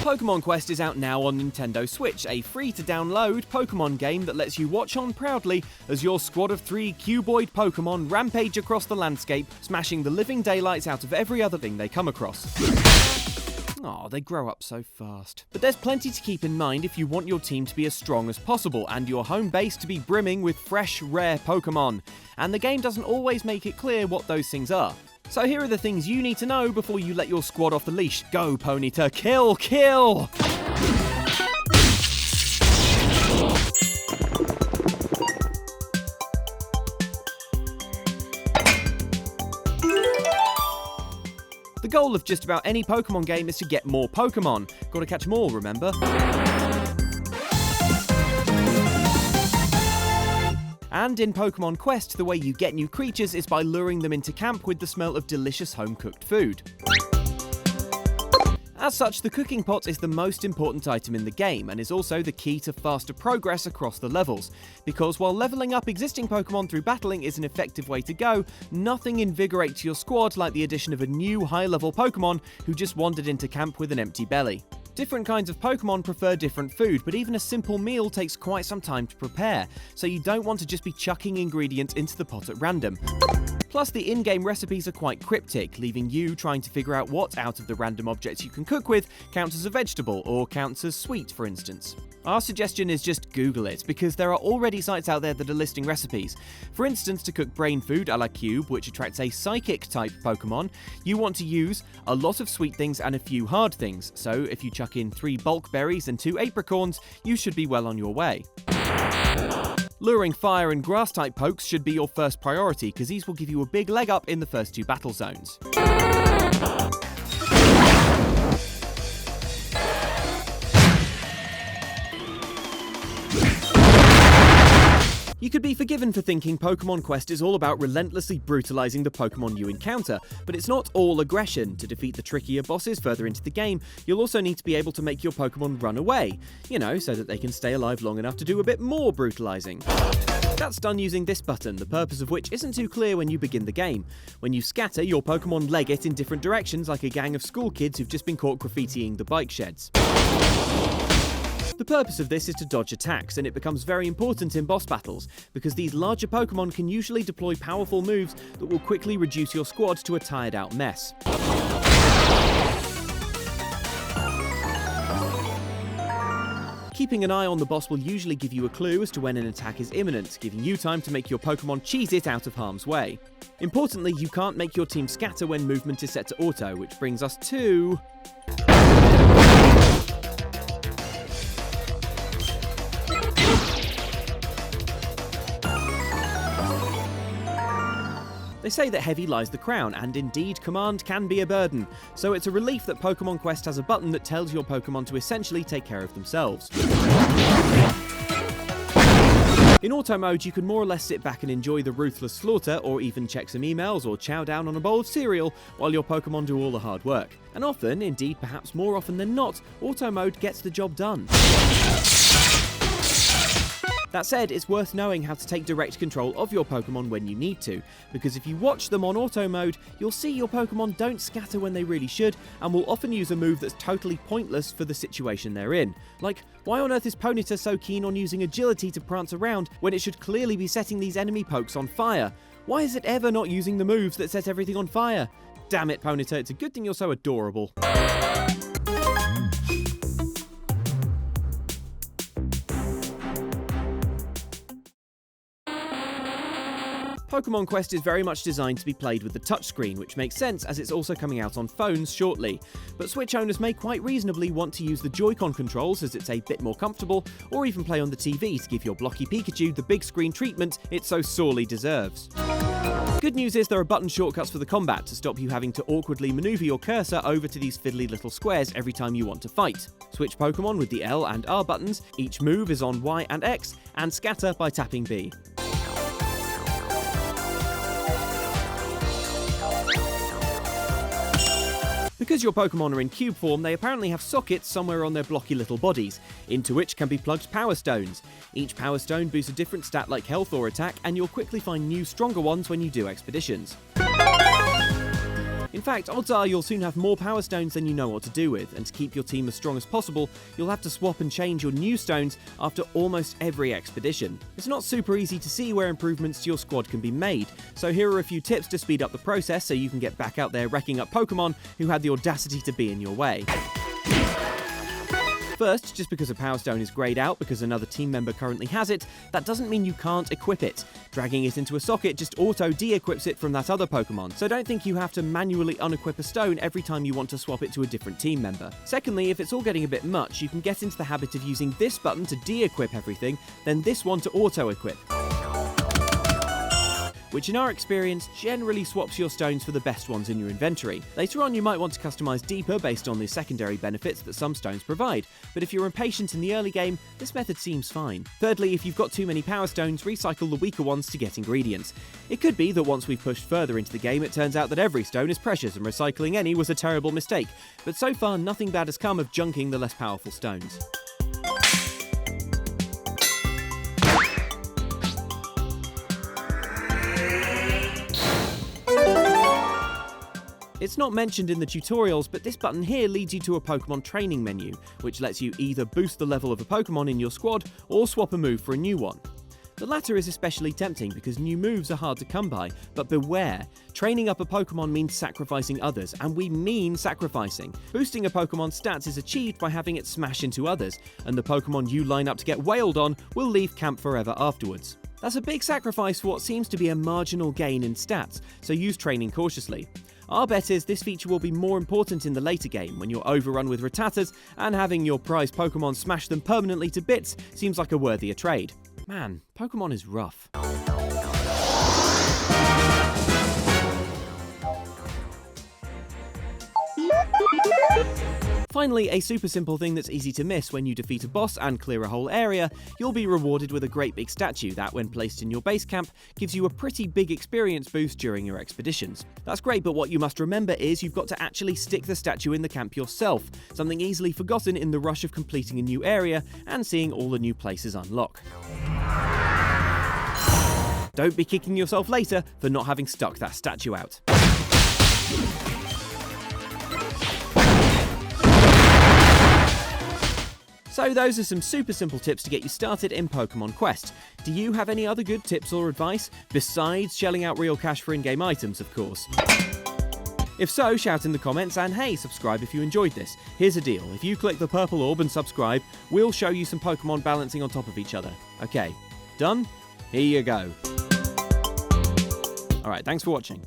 Pokemon Quest is out now on Nintendo Switch, a free-to-download Pokemon game that lets you watch on proudly as your squad of 3 cuboid Pokemon rampage across the landscape, smashing the living daylights out of every other thing they come across. Aw, they grow up so fast. But there's plenty to keep in mind if you want your team to be as strong as possible and your home base to be brimming with fresh, rare Pokemon. And the game doesn't always make it clear what those things are. So here are the things you need to know before you let your squad off the leash. Go, Ponyta, kill, kill! The goal of just about any Pokemon game is to get more Pokemon. Gotta catch them all, remember? And in Pokemon Quest, the way you get new creatures is by luring them into camp with the smell of delicious home-cooked food. As such, the cooking pot is the most important item in the game, and is also the key to faster progress across the levels. Because while leveling up existing Pokemon through battling is an effective way to go, nothing invigorates your squad like the addition of a new high-level Pokemon who just wandered into camp with an empty belly. Different kinds of Pokemon prefer different food, but even a simple meal takes quite some time to prepare, so you don't want to just be chucking ingredients into the pot at random. Plus, the in-game recipes are quite cryptic, leaving you trying to figure out what out of the random objects you can cook with counts as a vegetable or counts as sweet, for instance. Our suggestion is just Google it, because there are already sites out there that are listing recipes. For instance, to cook brain food a la Cube, which attracts a psychic-type Pokemon, you want to use a lot of sweet things and a few hard things, so if you chuck in 3 bulk berries and 2 apricorns, you should be well on your way. Luring fire and grass-type pokes should be your first priority, because these will give you a big leg up in the first 2 battle zones. You could be forgiven for thinking Pokemon Quest is all about relentlessly brutalizing the Pokemon you encounter, but it's not all aggression. To defeat the trickier bosses further into the game, you'll also need to be able to make your Pokemon run away, so that they can stay alive long enough to do a bit more brutalizing. That's done using this button, the purpose of which isn't too clear when you begin the game. When you scatter, your Pokemon leg it in different directions like a gang of school kids who've just been caught graffitiing the bike sheds. The purpose of this is to dodge attacks, and it becomes very important in boss battles, because these larger Pokemon can usually deploy powerful moves that will quickly reduce your squad to a tired out mess. Keeping an eye on the boss will usually give you a clue as to when an attack is imminent, giving you time to make your Pokemon cheese it out of harm's way. Importantly, you can't make your team scatter when movement is set to auto, which brings us to... They say that heavy lies the crown, and indeed command can be a burden, so it's a relief that Pokemon Quest has a button that tells your Pokemon to essentially take care of themselves. In auto mode, you can more or less sit back and enjoy the ruthless slaughter, or even check some emails or chow down on a bowl of cereal while your Pokemon do all the hard work. And often, indeed perhaps more often than not, auto mode gets the job done. That said, it's worth knowing how to take direct control of your Pokemon when you need to, because if you watch them on auto mode, you'll see your Pokemon don't scatter when they really should, and will often use a move that's totally pointless for the situation they're in. Like, why on earth is Ponyta so keen on using agility to prance around when it should clearly be setting these enemy pokes on fire? Why is it ever not using the moves that set everything on fire? Damn it, Ponyta, it's a good thing you're so adorable. Pokemon Quest is very much designed to be played with the touchscreen, which makes sense as it's also coming out on phones shortly. But Switch owners may quite reasonably want to use the Joy-Con controls as it's a bit more comfortable, or even play on the TV to give your blocky Pikachu the big screen treatment it so sorely deserves. Good news is there are button shortcuts for the combat to stop you having to awkwardly maneuver your cursor over to these fiddly little squares every time you want to fight. Switch Pokemon with the L and R buttons, each move is on Y and X, and scatter by tapping B. Because your Pokemon are in cube form, they apparently have sockets somewhere on their blocky little bodies, into which can be plugged Power Stones. Each Power Stone boosts a different stat like health or attack, and you'll quickly find new, stronger ones when you do expeditions. In fact, odds are you'll soon have more power stones than you know what to do with, and to keep your team as strong as possible, you'll have to swap and change your new stones after almost every expedition. It's not super easy to see where improvements to your squad can be made, so here are a few tips to speed up the process so you can get back out there wrecking up Pokemon who had the audacity to be in your way. First, just because a Power Stone is greyed out because another team member currently has it, that doesn't mean you can't equip it. Dragging it into a socket just auto-de-equips it from that other Pokemon, so don't think you have to manually unequip a stone every time you want to swap it to a different team member. Secondly, if it's all getting a bit much, you can get into the habit of using this button to de-equip everything, then this one to auto-equip, which in our experience generally swaps your stones for the best ones in your inventory. Later on you might want to customize deeper based on the secondary benefits that some stones provide, but if you're impatient in the early game, this method seems fine. Thirdly, if you've got too many power stones, recycle the weaker ones to get ingredients. It could be that once we've pushed further into the game it turns out that every stone is precious and recycling any was a terrible mistake, but so far nothing bad has come of junking the less powerful stones. It's not mentioned in the tutorials, but this button here leads you to a Pokemon training menu, which lets you either boost the level of a Pokemon in your squad or swap a move for a new one. The latter is especially tempting because new moves are hard to come by, but beware, training up a Pokemon means sacrificing others, and we mean sacrificing. Boosting a Pokemon's stats is achieved by having it smash into others, and the Pokemon you line up to get wailed on will leave camp forever afterwards. That's a big sacrifice for what seems to be a marginal gain in stats, so use training cautiously. Our bet is this feature will be more important in the later game when you're overrun with Rattatas, and having your prized Pokemon smash them permanently to bits seems like a worthier trade. Man, Pokemon is rough. Finally, a super simple thing that's easy to miss: when you defeat a boss and clear a whole area, you'll be rewarded with a great big statue that, when placed in your base camp, gives you a pretty big experience boost during your expeditions. That's great, but what you must remember is you've got to actually stick the statue in the camp yourself, something easily forgotten in the rush of completing a new area and seeing all the new places unlock. Don't be kicking yourself later for not having stuck that statue out. So those are some super simple tips to get you started in Pokemon Quest. Do you have any other good tips or advice, besides shelling out real cash for in-game items, of course? If so, shout in the comments, and hey, subscribe if you enjoyed this. Here's the deal: if you click the purple orb and subscribe, we'll show you some Pokemon balancing on top of each other. Okay, done? Here you go. Alright, thanks for watching.